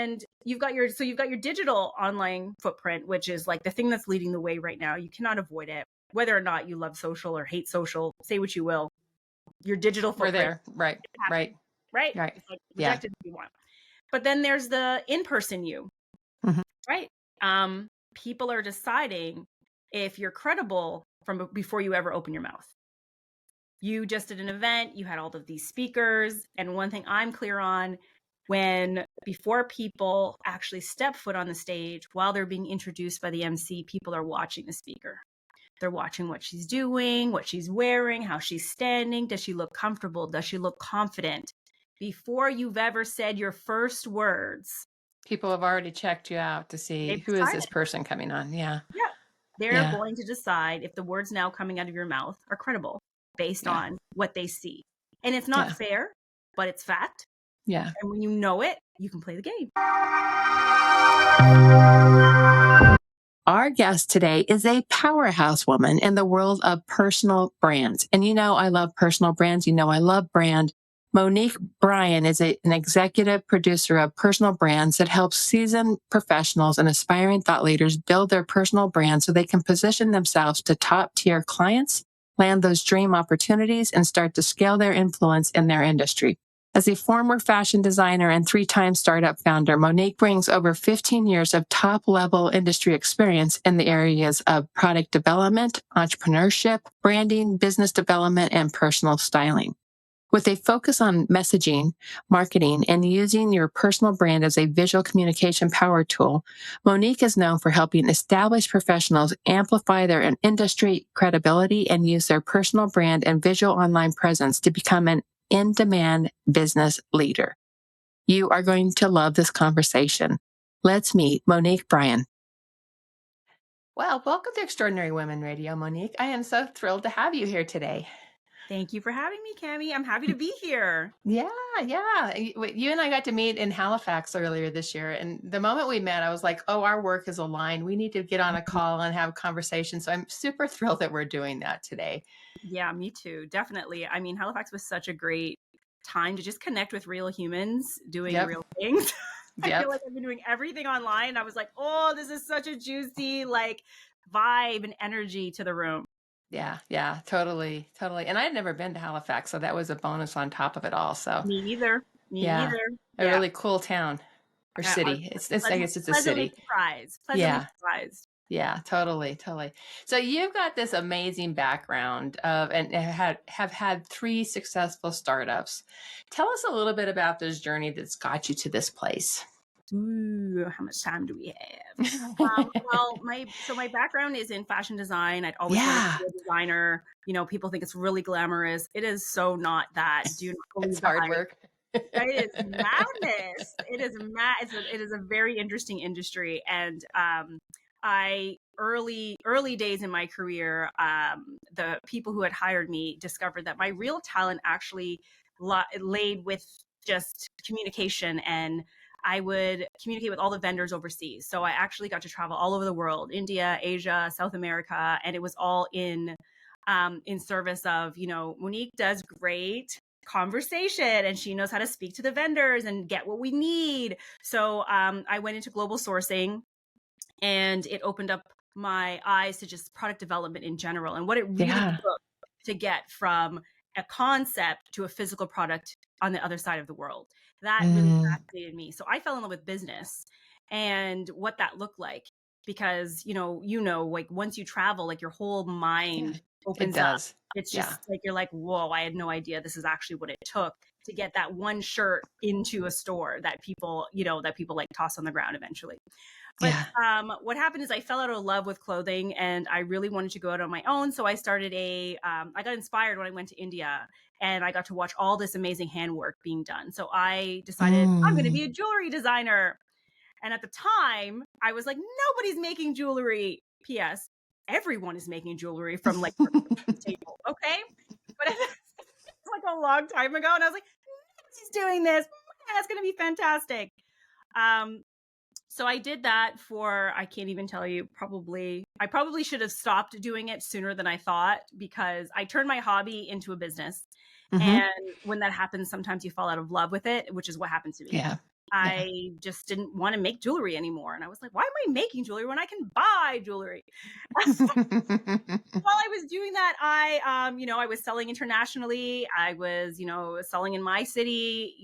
And you've got your digital online footprint, which is like the thing that's leading the way right now. You cannot avoid it. Whether or not you love social or hate social, say what you will, your digital We're footprint there. Right. is happening, right? It's like Yeah. projected if you want. But then there's the in-person you, Mhm. right? People are deciding if you're credible from before you ever open your mouth. You just did an event, you had all of these speakers, and one thing I'm clear on, before people actually step foot on the stage, while they're being introduced by the MC, people are watching the speaker. They're watching what she's doing, what she's wearing, how she's standing. Does she look comfortable? Does she look confident? Before you've ever said your first words, People have already checked you out to see they've who is decided. this person coming on. Yeah. Yeah. They're Yeah. going to decide if the words now coming out of your mouth are credible based Yeah. on what they see. And it's not fair, but it's fact. Yeah. And when you know it, you can play the game. Our guest today is a powerhouse woman in the world of personal brands. And I love personal brands. I love brand. Monique Bryan is an executive producer of personal brands that helps seasoned professionals and aspiring thought leaders build their personal brand so they can position themselves to top tier clients, land those dream opportunities, and start to scale their influence in their industry. As a former fashion designer and 3-time startup founder, Monique brings over 15 years of top-level industry experience in the areas of product development, entrepreneurship, branding, business development, and personal styling. With a focus on messaging, marketing, and using your personal brand as a visual communication power tool, Monique is known for helping established professionals amplify their industry credibility and use their personal brand and visual online presence to become an in-demand business leader. You are going to love this conversation. Let's meet Monique Bryan. Well, welcome to Extraordinary Women Radio, Monique. I am so thrilled to have you here today. Thank you for having me, Cammie. I'm happy to be here. Yeah. You and I got to meet in Halifax earlier this year. And the moment we met, I was like, oh, our work is aligned. We need to get on a call and have a conversation. So I'm super thrilled that we're doing that today. Yeah, me too. Definitely. I mean, Halifax was such a great time to just connect with real humans doing real things. I feel like I've been doing everything online. I was like, oh, this is such a juicy vibe and energy to the room. Yeah, totally. And I had never been to Halifax, so that was a bonus on top of it all. So me neither. A really cool town or city. I guess it's a city. Pleasantly surprised. Yeah, totally. So you've got this amazing background and have had 3 successful startups. Tell us a little bit about this journey that's got you to this place. Ooh, how much time do we have? Well, my background is in fashion design. I'd always wanted to be a designer. People think it's really glamorous. It is so not that. Do not believe it's hard work. It is madness. It is a very interesting industry. And I early days in my career, the people who had hired me discovered that my real talent actually laid with just communication, and I would communicate with all the vendors overseas. So I actually got to travel all over the world, India, Asia, South America, and it was all in service of, Monique does great conversation and she knows how to speak to the vendors and get what we need. So I went into global sourcing, and it opened up my eyes to just product development in general and what it really took to get from a concept to a physical product on the other side of the world. That really fascinated me. So I fell in love with business and what that looked like, because, once you travel, your whole mind opens up. It's just you're like, whoa, I had no idea this is actually what it took to get that one shirt into a store that people toss on the ground eventually. But what happened is I fell out of love with clothing and I really wanted to go out on my own. So I started I got inspired when I went to India and I got to watch all this amazing handwork being done. So I decided I'm going to be a jewelry designer. And at the time I was like, nobody's making jewelry. P.S. Everyone is making jewelry from table. Okay. But it's a long time ago. And I was like, nobody's doing this. That's going to be fantastic. So I did that for, I can't even tell you, I probably should have stopped doing it sooner than I thought, because I turned my hobby into a business. And when that happens, sometimes you fall out of love with it, which is what happened to me. Yeah. I just didn't want to make jewelry anymore. And I was like, why am I making jewelry when I can buy jewelry? While I was doing that, I was selling internationally. I was, selling in my city.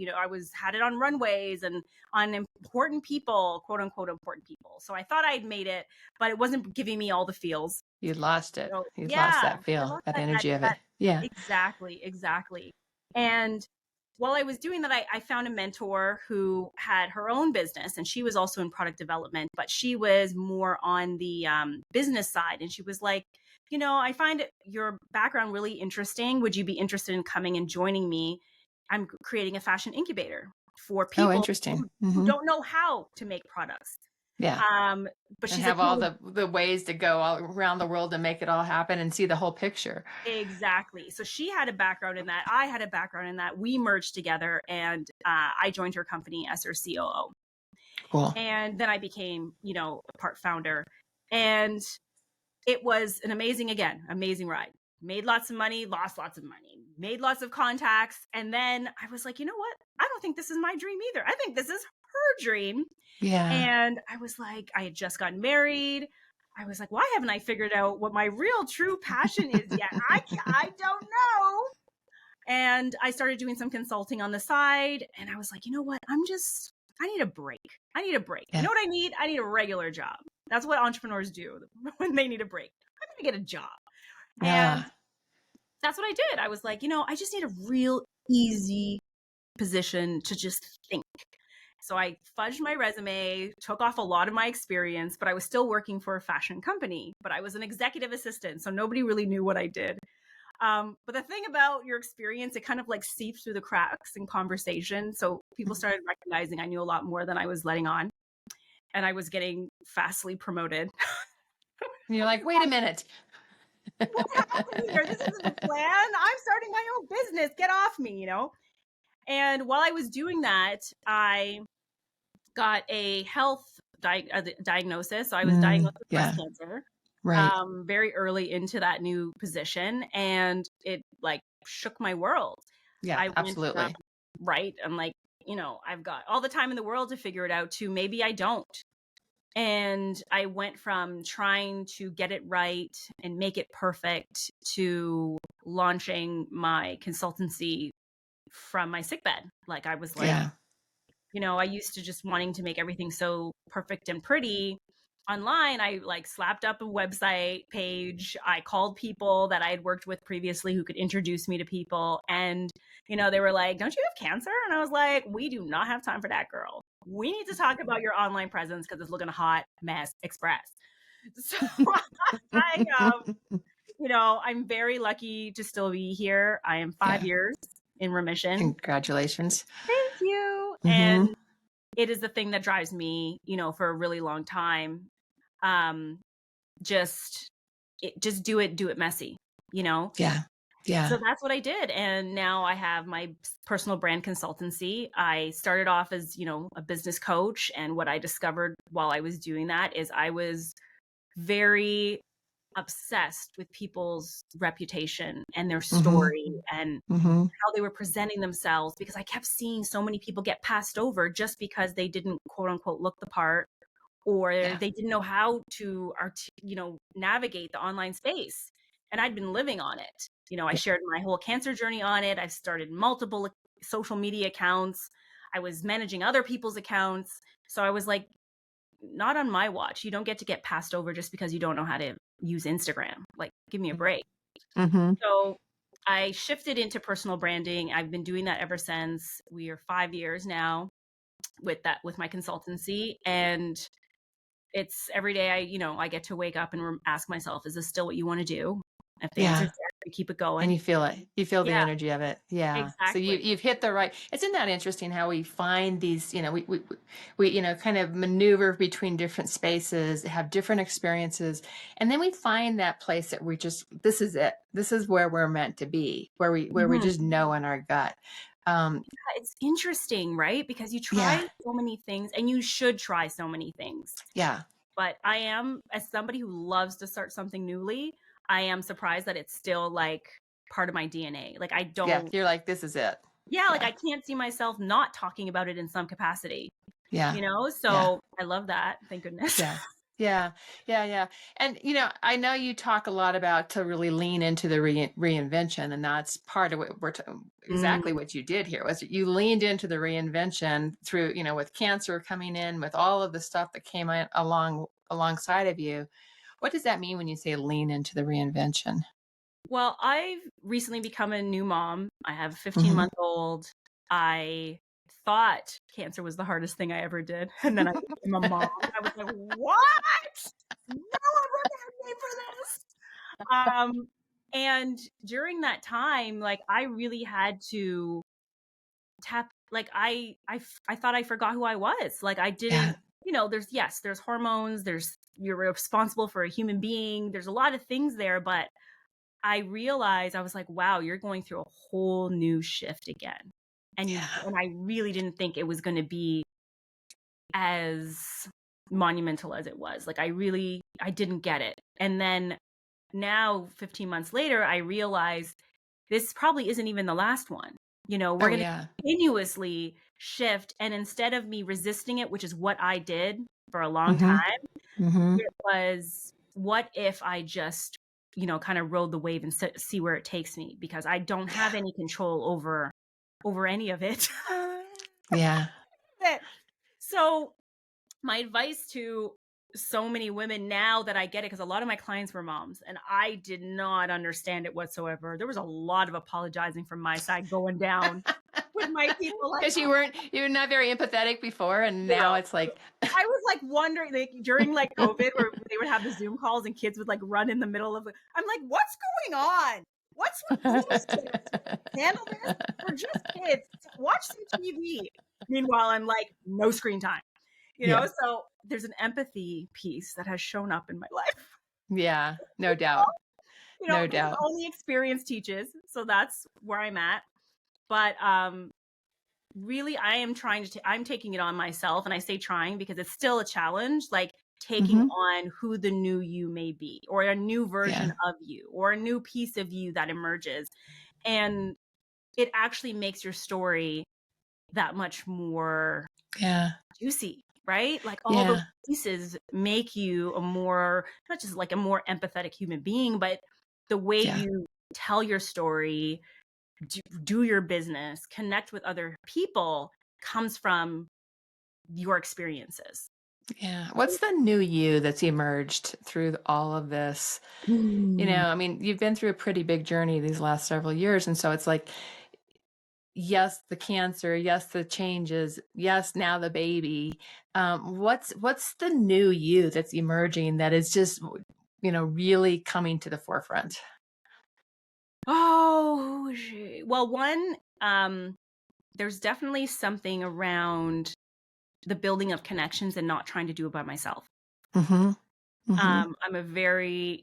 Had it on runways and on important people, quote unquote, important people. So I thought I'd made it, but it wasn't giving me all the feels. You lost it. So You lost yeah, that I feel, lost that that energy of it. Yeah. exactly. And while I was doing that, I found a mentor who had her own business, and she was also in product development, but she was more on the business side. And she was like, I find your background really interesting. Would you be interested in coming and joining me? I'm creating a fashion incubator for Oh, people interesting. who don't know how to make products. Yeah. But And she's like, have all the ways to go all around the world and make it all happen and see the whole picture. exactly. So she had a background in that. I had a background in that. We merged together, and I joined her company as her COO. Cool. And then I became, a part founder. And it was an amazing ride. Made lots of money, lost lots of money, made lots of contacts. And then I was like, you know what? I don't think this is my dream either. I think this is her dream. Yeah. And I was like, I had just gotten married. I was like, why haven't I figured out what my real true passion is yet? I don't know. And I started doing some consulting on the side. And I was like, you know what? I need a break. I need a break. Yeah. You know what I need? I need a regular job. That's what entrepreneurs do when they need a break. I'm going to get a job. And that's what I did. I was like, I just need a real easy position to just think. So I fudged my resume, took off a lot of my experience, but I was still working for a fashion company. But I was an executive assistant, so nobody really knew what I did. But the thing about your experience, it kind of like seeps through the cracks in conversation. So people started recognizing I knew a lot more than I was letting on. And I was getting fastly promoted. And you're like, wait a minute. What's happening here? This isn't the plan. I'm starting my own business. Get off me, And while I was doing that, I got a health diagnosis. So I was diagnosed with breast cancer. Right. Very early into that new position, and it like shook my world. Yeah, absolutely. Right. I'm like, I've got all the time in the world to figure it out to maybe I don't. And I went from trying to get it right and make it perfect to launching my consultancy from my sickbed. Like I was like, I used to just wanting to make everything so perfect and pretty. Online, I like slapped up a website page. I called people that I had worked with previously who could introduce me to people. And, they were like, don't you have cancer? And I was like, we do not have time for that, girl. We need to talk about your online presence because it's looking a hot mess express. So I'm very lucky to still be here. I am 5 years in remission. Congratulations. Thank you. And it is the thing that drives me, for a really long time. Just do it messy, Yeah. So that's what I did. And now I have my personal brand consultancy. I started off as, a business coach. And what I discovered while I was doing that is I was very obsessed with people's reputation and their story and how they were presenting themselves, because I kept seeing so many people get passed over just because they didn't quote unquote look the part, or they didn't know how to navigate the online space. And I'd been living on it. I shared my whole cancer journey on it. I've started multiple social media accounts. I was managing other people's accounts. So I was like, not on my watch. You don't get to get passed over just because you don't know how to use Instagram. Like, give me a break. So I shifted into personal branding. I've been doing that ever since. We are 5 years now with my consultancy. And it's every day I get to wake up and ask myself, is this still what you want to do? If the answer is yes, we keep it going. And you feel it. You feel the energy of it. Yeah. Exactly. So you've hit the right. Isn't that interesting how we find these, we kind of maneuver between different spaces, have different experiences. And then we find that place that this is it. This is where we're meant to be, where we just know in our gut. It's interesting, right? Because you try so many things, and you should try so many things. Yeah. But I am, as somebody who loves to start something newly, I am surprised that it's still like part of my DNA. Like I don't. Yeah, you're like, this is it. Yeah, like I can't see myself not talking about it in some capacity. Yeah. Yeah. So I love that. Thank goodness. Yes. Yeah. Yeah. Yeah. And, I know you talk a lot about to really lean into the reinvention, and that's part of what exactly Mm. what you did here was you leaned into the reinvention through, with cancer coming in, with all of the stuff that came alongside of you. What does that mean when you say lean into the reinvention? Well, I've recently become a new mom. I have a Hmm. 15-month-old. I thought cancer was the hardest thing I ever did. And then I became a mom. I was like, what? No one prepared me for this. And during that time, like I really had to like I thought I forgot who I was. Like I Yeah. didn't, there's hormones, you're responsible for a human being. There's a lot of things there, but I realized I was like, wow, you're going through a whole new shift again. Yeah. And I really didn't think it was going to be as monumental as it was. Like I didn't get it. And then now 15 months later, I realized this probably isn't even the last one. We're Oh, going to yeah. continuously shift. And instead of me resisting it, which is what I did for a long Hmm. time, Hmm. it was, what if I just, kind of rode the wave and see where it takes me, because I don't have any control over any of it. Yeah. So my advice to so many women, now that I get it, because a lot of my clients were moms and I did not understand it whatsoever. There was a lot of apologizing from my side going down with my people, like, Because you were not very empathetic before, and you now know, it's like, I was like wondering, like during like COVID, where they would have the Zoom calls and kids would like run in the middle of it. I'm like, what's going on? What's with babysitters? Handle this? We're just kids. Watch some TV. Meanwhile, I'm like, no screen time. yeah, So there's an empathy piece that has shown up in my life. yeah, no doubt, no This is doubt. only experience teaches. So that's where I'm at. But really, I'm taking it on myself. And I say trying because it's still a challenge, like taking Hmm. on who the new you may be, or a new Yeah, version of you, or a new piece of you that emerges. And it actually makes your story that much more yeah, juicy, right? Like all those yeah, pieces make you not just like a more empathetic human being, but the way yeah, you tell your story, do your business, connect with other people comes from your experiences. yeah. What's the new you that's emerged through all of this? Mm. I mean, you've been through a pretty big journey these last several years, and so it's like, yes, the cancer, yes, the changes, yes, now the baby. What's the new you that's emerging that is just, really coming to the forefront? Oh, well, one, there's definitely something around the building of connections and not trying to do it by myself. Hmm. Hmm. I'm a very,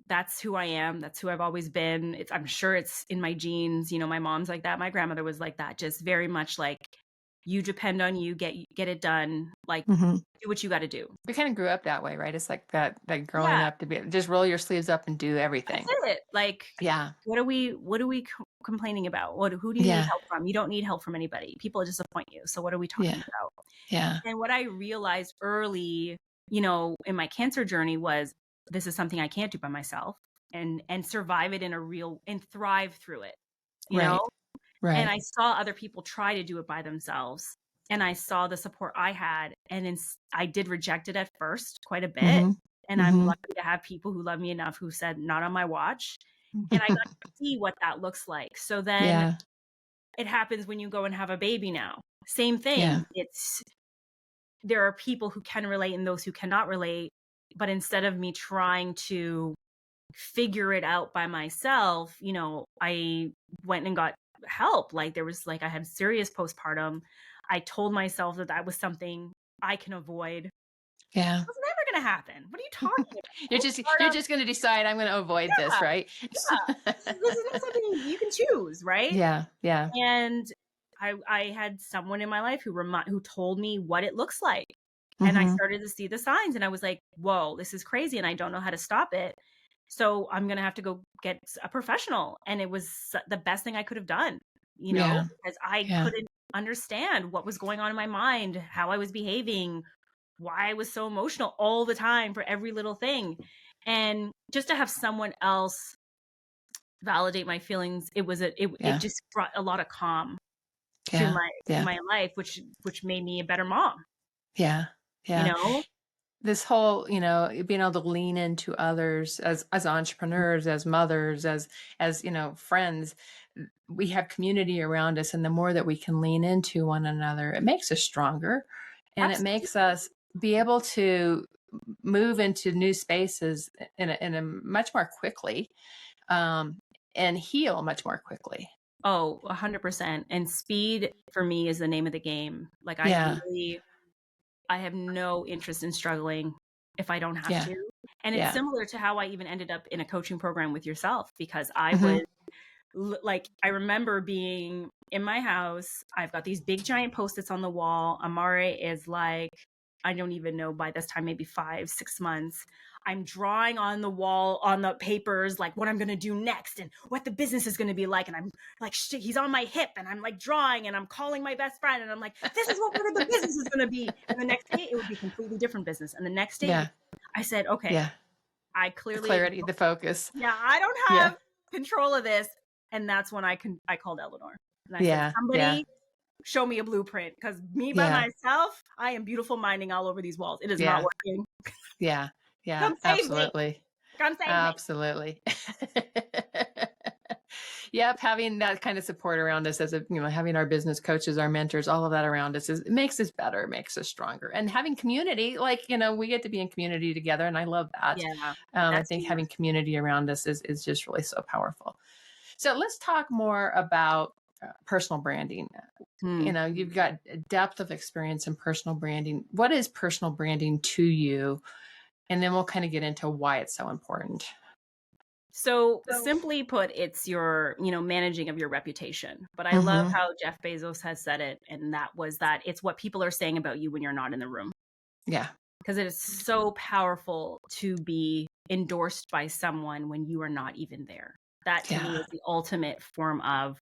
that's who I am. That's who I've always been. I'm sure it's in my genes. My mom's like that. My grandmother was like that. Just very much like, you depend on you, get it done. Like, Hmm. do what you got to do. We kind of grew up that way, right? It's like that growing Yeah, up to be just roll your sleeves up and do that's everything. it. Like, Yeah. what are we complaining about? Who do you need Yeah. help from? You don't need help from anybody. People disappoint you. So what are we talking Yeah. about? Yeah. And what I realized early, in my cancer journey was, this is something I can't do by myself, and survive it and thrive through it, you know? Right. And Right. I saw other people try to do it by themselves, and I saw the support I had, and I did reject it at first quite a bit. Hmm. And I'm Hmm. lucky to have people who love me enough who said, not on my watch. And I got to see what that looks like. So then Yeah. it happens when you go and have a baby now. Same Yeah. thing. There are people who can relate and those who cannot relate. But instead of me trying to figure it out by myself, I went and got help. Like I had serious postpartum. I told myself that that was something I can avoid. Yeah. It's never going to happen. What are you talking You're about? just you're just going to decide I'm going to avoid this, Yeah, right? yeah. This is not something you can choose, right? Yeah. Yeah. And I had someone in my life who told me what it looks like. And I Hmm. started to see the signs and I was like, whoa, this is crazy. And I don't know how to stop it. So I'm going to have to go get a professional. And it was the best thing I could have done, Yeah. because I Yeah. couldn't understand what was going on in my mind, how I was behaving, why I was so emotional all the time for every little thing. And just to have someone else validate my feelings, it Yeah. just brought a lot of calm to Yeah. Yeah. my life, which made me a better mom, Yeah. you Yeah. know? This whole, being able to lean into others as entrepreneurs, as mothers, as, friends, we have community around us. And the more that we can lean into one another, it makes us stronger, and it makes Absolutely. us be able to move into new spaces in a much more quickly, um, and heal much more quickly. Oh, 100%. And speed for me is the name of the game. Like Yeah. I have no interest in struggling if I don't have Yeah. to. And it's Yeah. similar to how I even ended up in a coaching program with yourself, because I Hmm. was like, I remember being in my house. I've got these big giant post-its on the wall. Amare is like, I don't even know, by this time, maybe 5, 6 months. I'm drawing on the wall, on the papers, like what I'm going to do next and what the business is going to be like. And I'm like, he's on my hip, and I'm like drawing, and I'm calling my best friend, and I'm like, this is what the business is going to be. And the next day it would be a completely different business. And the next day Yeah. I said, okay, Yeah. I The clearly, clarity, the focus. yeah, I don't Yeah. have control of this. And that's when I called Eleanor, and I said, Yeah. Yeah. somebody show me a blueprint, because me by Yeah. myself, I am beautiful minding all over these walls. It is not Yeah. working. Yeah. Yeah. Come save me. Absolutely. Come save me. Absolutely. Yep. Having that kind of support around us having our business coaches, our mentors, all of that around us it makes us better, makes us stronger. And having community, we get to be in community together. And I love that. Yeah, I that's think huge. having community around us is just really so powerful. So let's talk more about personal branding. You've got a depth of experience in personal branding. What is personal branding to you? And then we'll kind of get into why it's so important. So simply put, it's your, managing of your reputation. But I love Mm-hmm. how Jeff Bezos has said it. And that was that it's what people are saying about you when you're not in the room. Yeah. Because it is so powerful to be endorsed by someone when you are not even there. That to me Yeah. is the ultimate form of,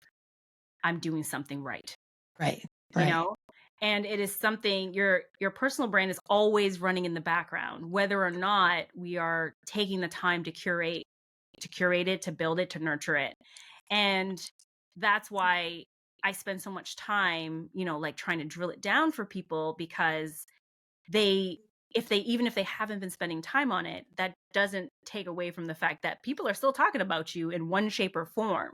I'm doing something right. Right. you Right. know and it is something, your personal brand is always running in the background, whether or not we are taking the time to curate it, to build it, to nurture it. And that's why I spend so much time, like trying to drill it down for people, because they even if they haven't been spending time on it, that doesn't take away from the fact that people are still talking about you in one shape or form,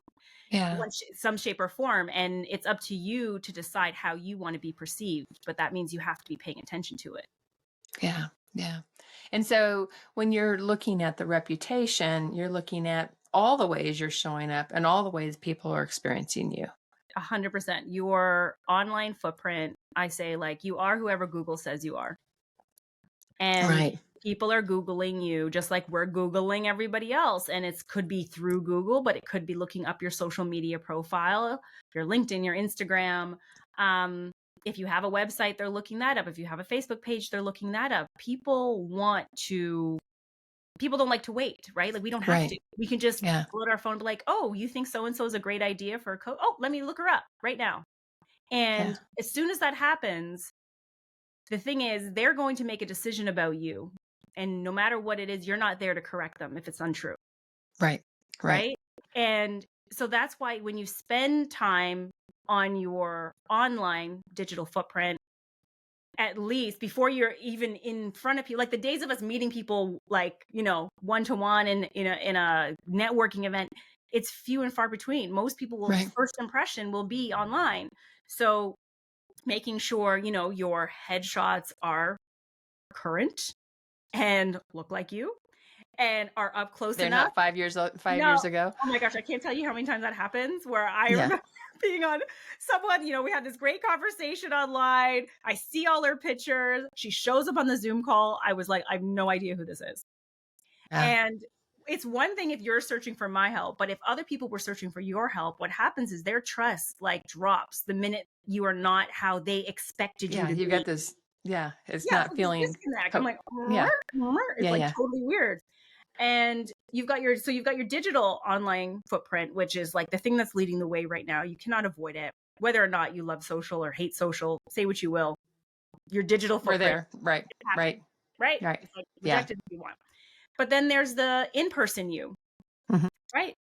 Yeah. some shape or form. And it's up to you to decide how you want to be perceived, but that means you have to be paying attention to it. Yeah. Yeah. And so when you're looking at the reputation, you're looking at all the ways you're showing up and all the ways people are experiencing you. 100%. Your online footprint, I say, like, you are whoever Google says you are. And Right. people are Googling you just like we're Googling everybody else. And it could be through Google, but it could be looking up your social media profile, your LinkedIn, your Instagram. If you have a website, they're looking that up. If you have a Facebook page, they're looking that up. People don't like to wait, right? Like, we don't have Right. to. We can just Yeah. pull out our phone and be like, oh, you think so-and-so is a great idea for a code? Oh, let me look her up right now. And Yeah. as soon as that happens, the thing is, they're going to make a decision about you. And no matter what it is, you're not there to correct them if it's untrue. Right. Right. Right. And so that's why when you spend time on your online digital footprint, at least before you're even in front of people, like the days of us meeting people, like, one-to-one in a networking event, it's few and far between. Most people's Right. first impression will be online. So making sure, your headshots are current and look like you and are up close They're enough. not 5 years old, 5 years No. ago. Oh my gosh, I can't tell you how many times that happens, where I Yeah. remember being on someone, we had this great conversation online. I see all her pictures. She shows up on the Zoom call. I was like, I have no idea who this is. Yeah. And it's one thing if you're searching for my help, but if other people were searching for your help, what happens is their trust drops the minute you are not how they expected you Yeah. to You be. got this. Yeah. It's Yeah, not so this feeling. disconnect. I'm like, Yeah. it's Yeah. like Yeah. totally weird. And you've got your digital online footprint, which is like the thing that's leading the way right now. You cannot avoid it. whether or not you love social or hate social, say what you will, your digital We're footprint there. Right. is happening, Right. right? It's like reject it if you want. But then there's the in-person you, Mhm. right?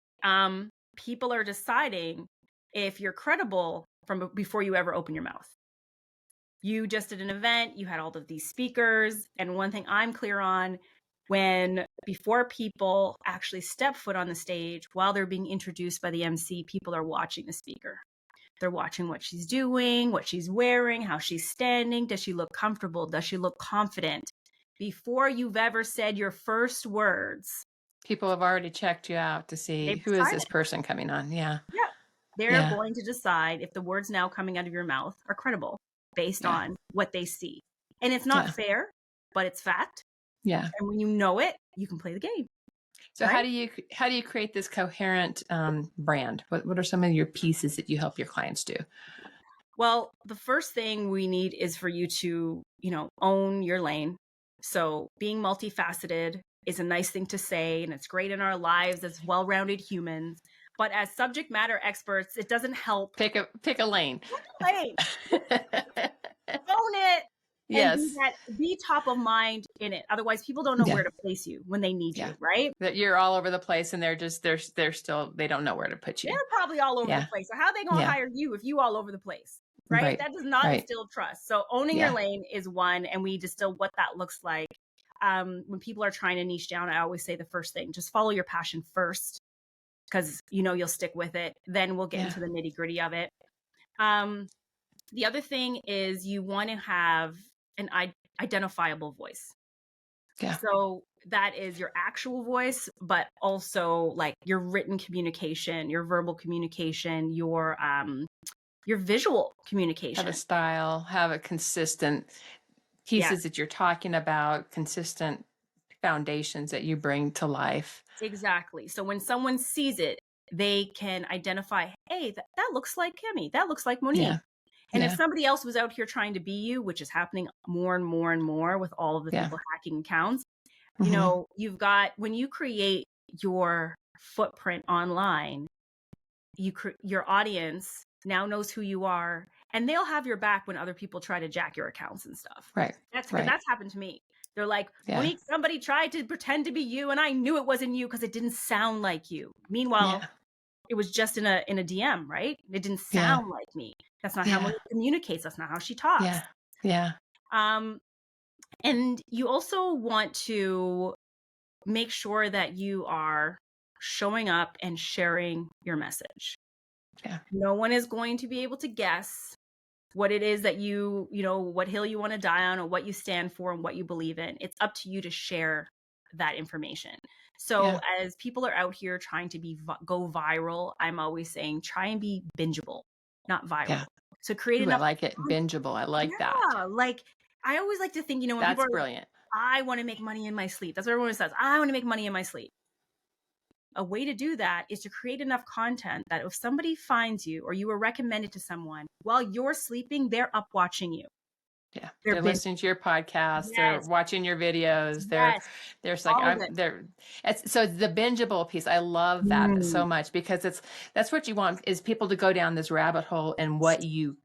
People are deciding if you're credible from before you ever open your mouth. You just did an event, you had all of these speakers, and one thing I'm clear on, before people actually step foot on the stage, while they're being introduced by the MC, people are watching the speaker. They're watching what she's doing, what she's wearing, how she's standing. Does she look comfortable? Does she look confident? Before you've ever said your first words, People have already checked you out to see they've who is decided. this person coming on. Yeah. Yeah. They're Yeah. going to decide if the words now coming out of your mouth are credible based Yeah. on what they see. And it's not Yeah. fair, but it's fact. Yeah. And when you know it, you can play the game. So right? how do you create this coherent brand? What are some of your pieces that you help your clients do? Well, the first thing we need is for you to, own your lane. So being multifaceted is a nice thing to say, and it's great in our lives as well-rounded humans. But as subject matter experts, it doesn't help. Pick a lane. Lane. Own it. And Yes. be top of mind in it. Otherwise, people don't know where to place you when they need you, right? That you're all over the place and they're still, they don't know where to put you. They're probably all over the place. So how are they going to hire you if you all over the place? Right? That does not instill trust. So owning your lane is one, and we distill what that looks like. When people are trying to niche down, I always say the first thing, just follow your passion first, because you'll stick with it. Then we'll get into the nitty gritty of it. The other thing is you want to have an identifiable voice. Yeah. So that is your actual voice, but also like your written communication, your verbal communication, your visual communication. Have a style, have a consistent pieces that you're talking about, consistent foundations that you bring to life. Exactly. So when someone sees it, they can identify, hey, that looks like Kimmy. That looks like Monique. And if somebody else was out here trying to be you, which is happening more and more and more with all of the people hacking accounts, you've got, when you create your footprint online, your audience now knows who you are, and they'll have your back when other people try to jack your accounts and stuff. Right. That's happened to me. They're like, Monique, somebody tried to pretend to be you, and I knew it wasn't you because it didn't sound like you. Meanwhile, it was just in a DM, right? It didn't sound like me. That's not how Monique communicates. That's not how she talks. Yeah. And you also want to make sure that you are showing up and sharing your message. Yeah. No one is going to be able to guess what it is that what hill you want to die on, or what you stand for and what you believe in. It's up to you to share that information. So as people are out here trying to go viral, I'm always saying, try and be bingeable, not viral. Yeah. So create enough. I like it. Bingeable. I like that. Like, I always like to think, when that's people are brilliant. I want to make money in my sleep. That's what everyone says. I want to make money in my sleep. A way to do that is to create enough content that if somebody finds you, or you were recommended to someone while you're sleeping, they're up watching you. Yeah. They're listening to your podcast. They're watching your videos. So the bingeable piece, I love that so much, because that's what you want, is people to go down this rabbit hole and what you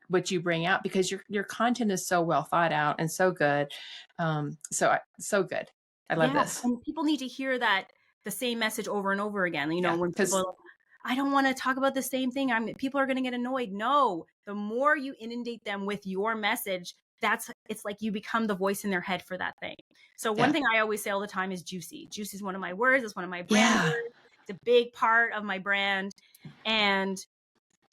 bring out, because your content is so well thought out and so good. So good. I love this. And people need to hear that the same message over and over again. When people, I don't want to talk about the same thing. People are going to get annoyed. No, the more you inundate them with your message, it's like you become the voice in their head for that thing. So one thing I always say all the time is juicy. Juicy is one of my words. It's one of my brand words. It's a big part of my brand. And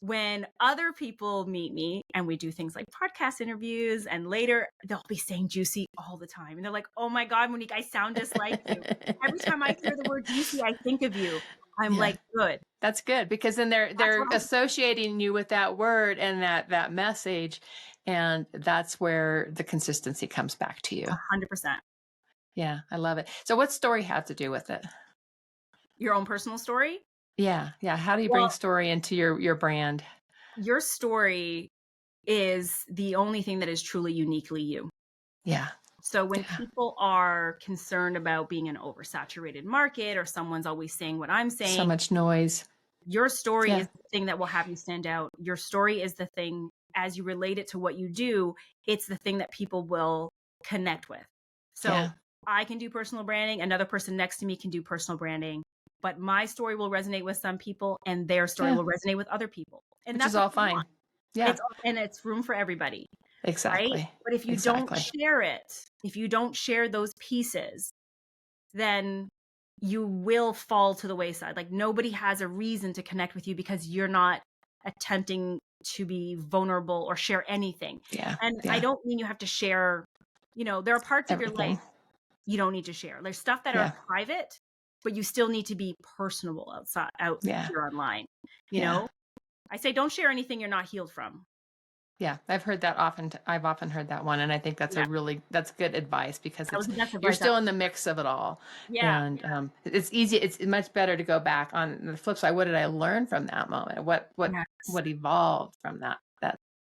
when other people meet me and we do things like podcast interviews, and later they'll be saying juicy all the time. And they're like, oh my God, Monique, I sound just like you. Every time I hear the word juicy, I think of you. I'm like, good. That's good, because then they're associating you with that word and that message. And that's where the consistency comes back to you. 100%. Yeah, I love it. So what story have to do with it? Your own personal story? Yeah. How do you bring story into your brand? Your story is the only thing that is truly uniquely you. Yeah. So when people are concerned about being an oversaturated market, or someone's always saying what I'm saying, so much noise. Your story Yeah. is the thing that will have you stand out. Your story is the thing, as you relate it to what you do, it's the thing that people will connect with. So Yeah. I can do personal branding. Another person next to me can do personal branding, but my story will resonate with some people and their story Yeah. will resonate with other people. And Which is that's what all we want. fine. Yeah. And it's room for everybody, right? Exactly. But if you don't Exactly. share it, if you don't share those pieces, then you will fall to the wayside. Like nobody has a reason to connect with you because you're not attempting to be vulnerable or share anything. Yeah. And I Yeah. don't mean you have to share, there are parts of your life Everything. you don't need to share. There's stuff that are Yeah. private, but you still need to be personable out Yeah. here online. Yeah. I say don't share anything you're not healed from. Yeah, I've heard that often. I've often heard that one, and I think that's Yeah, that's good advice because that was the best you're advice still ever. in the mix of it all, Yeah, and it's easy. It's much better to go back on the flip side. What did I learn from that moment? yes. What evolved from that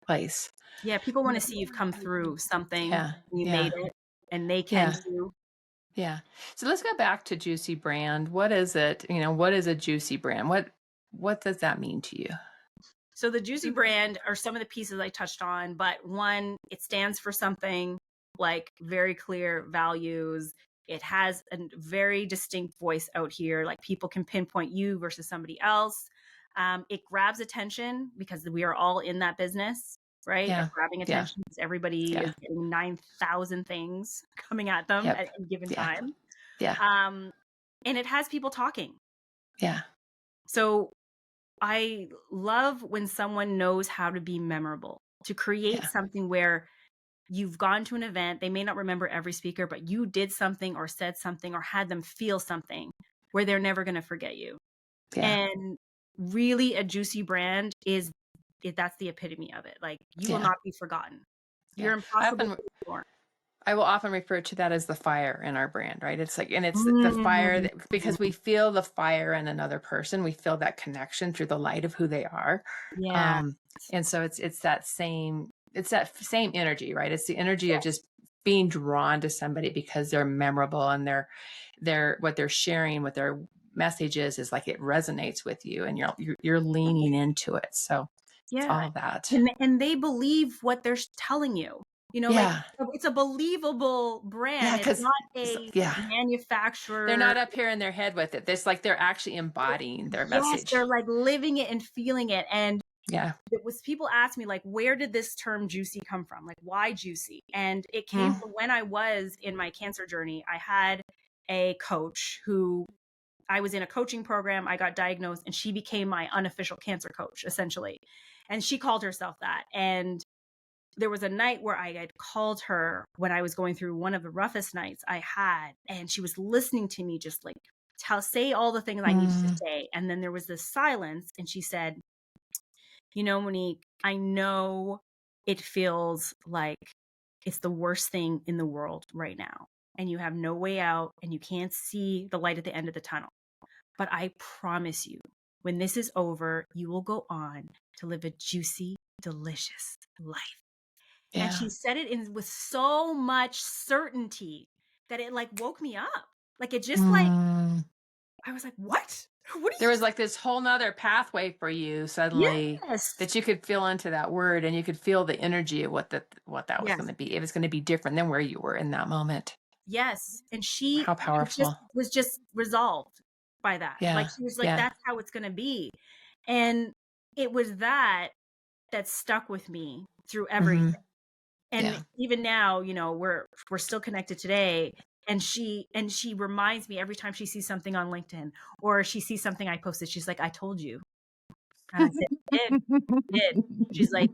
place? Yeah, people want to see you've come through something, Yeah, and you yeah, made it, and they can yeah, too. yeah. So let's go back to Juicy Brand. What is it? What is a Juicy Brand? What does that mean to you? So the Juicy brand are some of the pieces I touched on, but one, it stands for something, like very clear values. It has a very distinct voice out here. Like people can pinpoint you versus somebody else. It grabs attention because we are all in that business, right? Of Yeah, grabbing yeah, attention because everybody yeah. is getting 9,000 things coming at them Yep. at any given Yeah, time. yeah, Um, and it has people talking. yeah, So I love when someone knows how to be memorable, to create yeah, something where you've gone to an event, they may not remember every speaker, but you did something or said something or had them feel something where they're never going to forget you. yeah, And really a juicy brand that's the epitome of it. Like you will yeah. not be forgotten. Yeah. You're impossible to ignore. I will often refer to that as the fire in our brand, right? It's like, and it's the fire Mm, that, because we feel the fire in another person, we feel that connection through the light of who they are. yeah. Um, and so it's that same energy, right? It's the energy of Yes. just being drawn to somebody because they're memorable and they're what they're sharing, what their message is like it resonates with you and you're leaning into it. So it's Yeah. all of that. And they believe what they're telling you. Like Yeah. it's a believable Yeah. brand. It's Cause not a yeah. They're manufacturer. not up here in their head with it. It's like they're actually embodying their Yes, they're message. like living it and feeling it. And Yeah. it was people ask me like, where did this term juicy come from? Like, why juicy? And it came Mm. from when I was in my cancer journey. I had a coach who I was in a coaching program. I got diagnosed and she became my unofficial cancer coach, essentially. And she called herself that. And there was a night where I had called her when I was going through one of the roughest nights I had, and she was listening to me just like say all the things I needed to Mm. say. And then there was this silence, and she said, Monique, I know it feels like it's the worst thing in the world right now, and you have no way out, and you can't see the light at the end of the tunnel. But I promise you, when this is over, you will go on to live a juicy, delicious life. And Yeah. she said it with so much certainty that it like woke me up. Like it just like, Mm. I was like, what? What are There you was like this whole nother pathway for you suddenly Yes. that you could feel into that word and you could feel the energy of what that was going Yes. to be. It was going to be different than where you were in that moment. Yes. And How it just powerful. was just resolved by that. Like Yeah. she was like, Yeah. that's how it's going to be. And it was that stuck with me through Hmm. everything. And Yeah. even now, we're still connected today. And she reminds me every time she sees something on LinkedIn or she sees something I posted, she's like, I told you. And I said, "You did. She's like,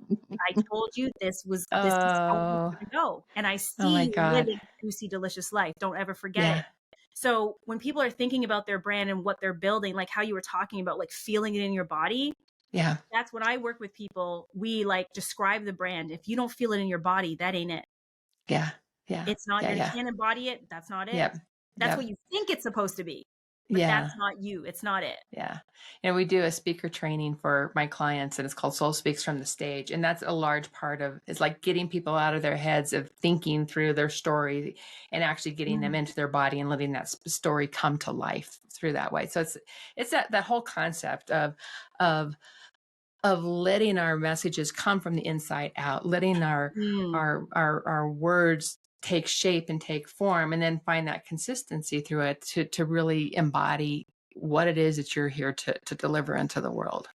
I told you this is how it was Oh, gonna go. And I oh my see you God. living a juicy, delicious life. Don't ever forget it." Yeah. So when people are thinking about their brand and what they're building, like how you were talking about, like feeling it in your body, Yeah. that's when I work with people. We like describe the brand. If you don't feel it in your body, that ain't it. Yeah. Yeah. It's not, Yeah. you Yeah. can't embody it. That's not it. Yep. That's Yep. what you think it's supposed to be. but Yeah. that's not you. It's not it. Yeah. And we do a speaker training for my clients, and it's called Soul Speaks from the Stage. And that's a large part of, it's like getting people out of their heads of thinking through their story and actually getting them Mm. into their body and letting that story come to life through that way. So it's that whole concept of letting our messages come from the inside out, letting Mm. our words take shape and take form, and then find that consistency through it to really embody what it is that you're here to deliver into the world.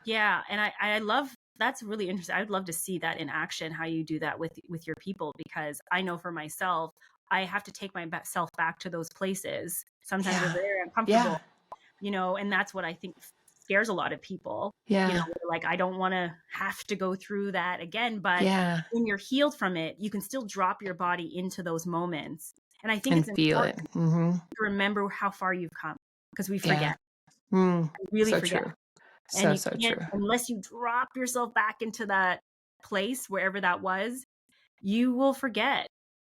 Yeah, and I love, that's really interesting. I'd love to see that in action, how you do that with your people, because I know for myself, I have to take myself back to those places. Sometimes they're Yeah. very uncomfortable, Yeah. and that's what I think scares a lot of people. Yeah. Like, I don't want to have to go through that again, but Yeah. when you're healed from it, you can still drop your body into those moments. And I think And it's feel it. important Mm-hmm. to remember how far you've come, because we Yeah. forget, we really So forget. true. And So, you so can't, true. unless you drop yourself back into that place, wherever that was, you will forget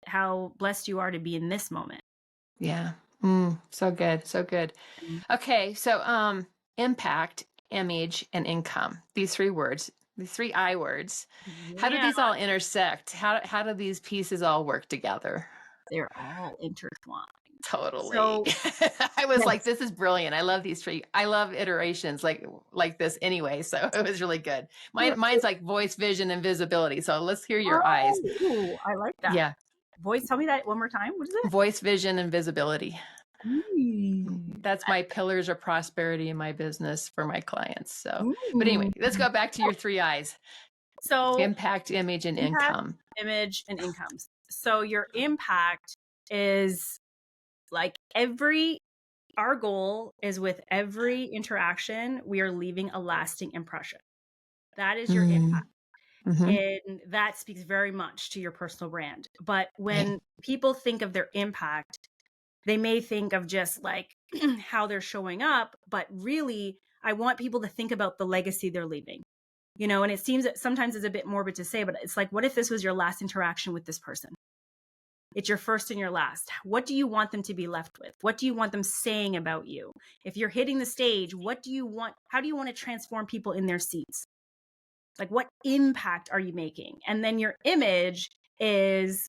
how blessed you are to be in this moment. Yeah. So good. So good. Mm. Okay. So, impact, image, and income. These three words, these three I words. How do Yeah, these all intersect? How do these pieces all work together? they're all intertwined. Totally. So, I was like, yes. this is brilliant. I love these three. I love iterations like this anyway. So it was really good. Mine's like voice, vision, and visibility. So let's hear your eyes. Oh, ooh, I like that. Yeah. Voice, tell me that one more time. What is it? Voice, vision, and visibility. Mm. That's my pillars of prosperity in my business for my clients. So, but Ooh. anyway, let's go back to your three eyes: So, impact, image, and impact, income. image, and incomes. So, your impact is like our goal is with every interaction, we are leaving a lasting impression. That is your impact. Mm-hmm. And that speaks very much to your personal brand. But Right. when people think of their impact, they may think of just like how they're showing up, but really, I want people to think about the legacy they're leaving. And it seems that sometimes it's a bit morbid to say, but it's like, what if this was your last interaction with this person? It's your first and your last. What do you want them to be left with? What do you want them saying about you? If you're hitting the stage, how do you want to transform people in their seats? Like, what impact are you making? And then your image is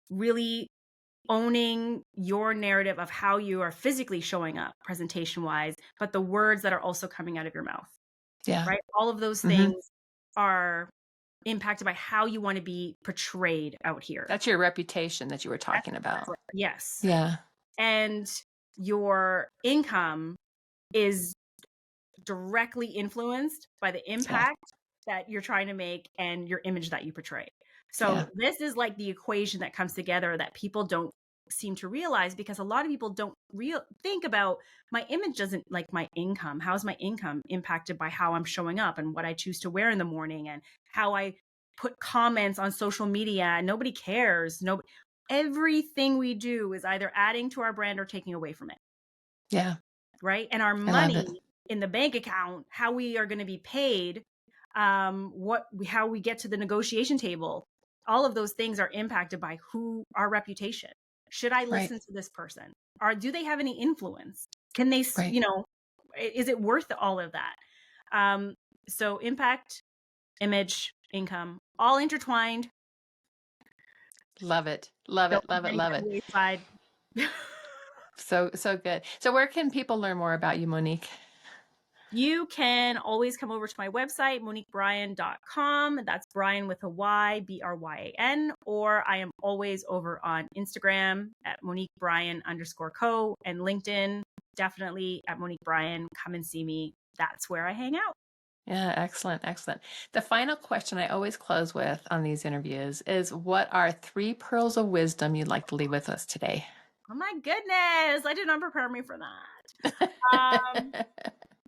really owning your narrative of how you are physically showing up presentation wise, but the words that are also coming out of your mouth, Yeah. right? All of those Mm-hmm. things are impacted by how you want to be portrayed out here. That's your reputation that you were talking about. Yes. Yeah. And your income is directly influenced by the impact that you're trying to make and your image that you portray. So this is like the equation that comes together that people don't seem to realize, because a lot of people don't think about, my image doesn't like my income. How's my income impacted by how I'm showing up and what I choose to wear in the morning and how I put comments on social media? Nobody cares. Everything we do is either adding to our brand or taking away from it. Yeah. Right. And our I love it. money in the bank account, how we are going to be paid, how we get to the negotiation table, all of those things are impacted by our reputation. Should I listen to this person? Or do they have any influence? Can they, is it worth all of that? So impact, image, income, all intertwined. Love it. Love it. Love it. Love it. So good. So where can people learn more about you, Monique? You can always come over to my website, moniquebryan.com. That's Bryan with a Y, Bryan, or I am always over on Instagram at MoniqueBryan_co, and LinkedIn, definitely at Monique Bryan. Come and see me. That's where I hang out. Yeah, excellent, excellent. The final question I always close with on these interviews is, what are 3 pearls of wisdom you'd like to leave with us today? Oh my goodness, I did not prepare me for that.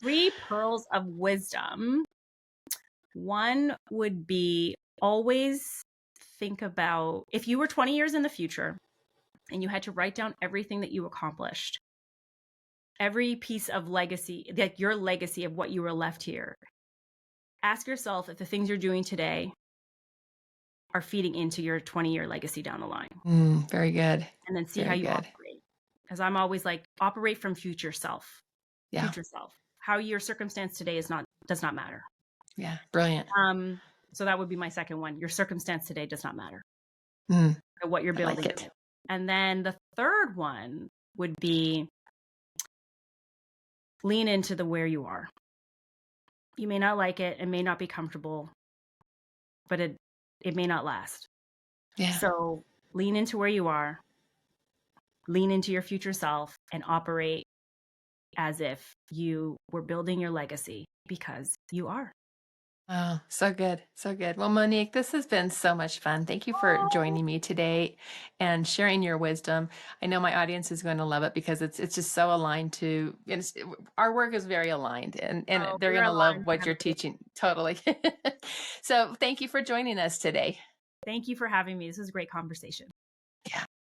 3 pearls of wisdom. One would be, always think about, if you were 20 years in the future and you had to write down everything that you accomplished, every piece of legacy, like your legacy of what you were left here, ask yourself if the things you're doing today are feeding into your 20-year legacy down the line. Very good. And then see Very how you good. operate. because I'm always like, operate from future self. Yeah. Future self. How your circumstance today does not matter. Yeah. Brilliant. So that would be my second one. Your circumstance today does not matter. Mm, What you're I building. like it. And then the third one would be lean into the where you are. You may not like it, it may not be comfortable, but it may not last. Yeah. So lean into where you are, lean into your future self, and operate as if you were building your legacy, because you are. Oh, so good. So good. Well, Monique, this has been so much fun. Thank you for joining me today and sharing your wisdom. I know my audience is going to love it because it's just so aligned to our work is very aligned, and they're We're going to love aligned. what you're teaching. Totally. So thank you for joining us today. Thank you for having me. This was a great conversation.